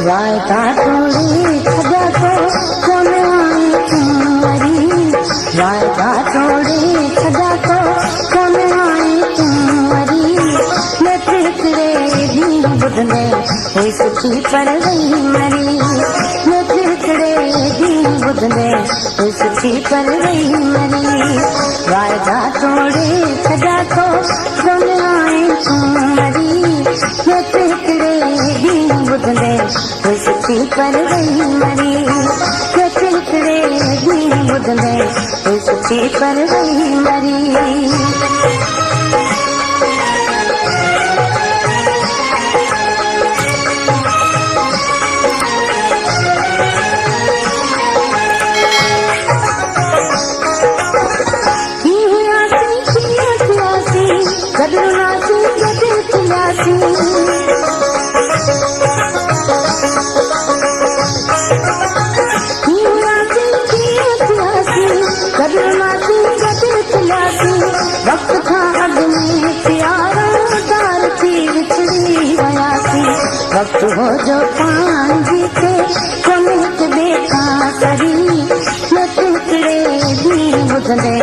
वायदा तोड़े खजा को कोन आई तूं वरी वायदा तोड़े खजा को कोन आई तूं वरी नच हिकिड़े ॾींहुं ॿुधंदे हुई सुठी पर वई मरी नच हिकिड़े ॾींहुं ॿुधंदे हुई सुठी पर वई मरी वायदा तोड़े खजा को कोन आई तूं वरी नच हिकिड़े ॾींहुं ॿुधंदे हुई सुठी पर वई मरी नच हिकिड़े ॾींहुं ॿुधंदे हुई सुठी पर वई मरी वक्त खां अॻु में प्यार थी विछड़ी वियासीं वक्त हो जो पंहिंजी ते कमिट बेखा करी नच हिकिड़े ॾींहुं ॿुधंदे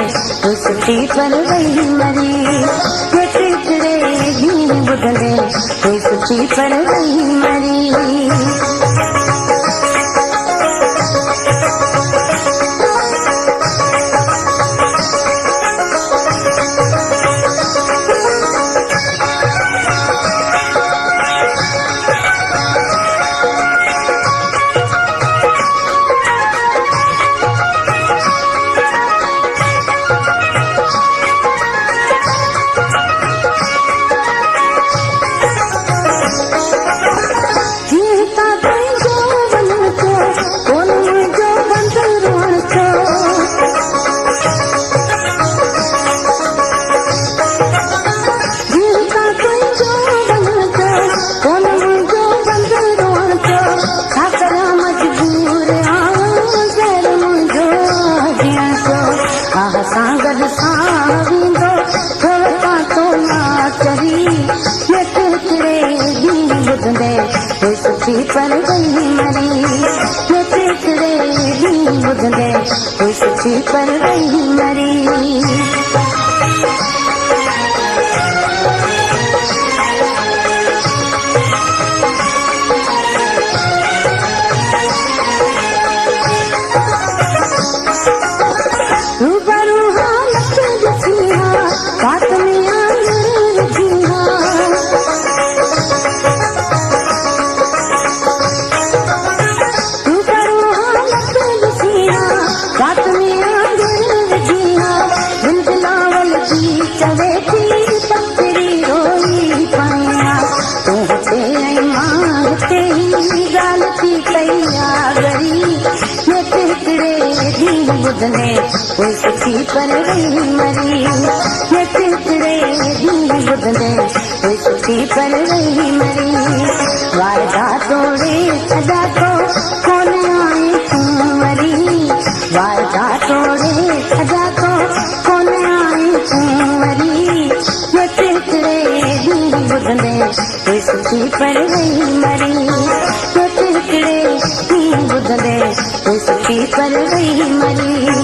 हुई सुठी पर वई मरी नच हिकिड़े ॾींहुं ॿुधंदे हुई सुठी पर वई मरी पर वई मरी नच हिकिड़े ॾींहुं ॿुधंदे हुई सुठी पर वई मरी ॿुधंदे हुई सुठी पर वई मरी नच हिकिड़े ॾींहुं ॿुधंदे हुई सुठी पर वई मरी वायदा तोड़े खजा को कोन आई तूं वरी वायदा तोड़े खजा को कोन आई तूं वरी नच हिकिड़े ॾींहुं ॿुधंदे हुई सुठी पर वई मरी नच हिकिड़े ॾींहुं ॿुधंदे हुई सुठी पर वई मरी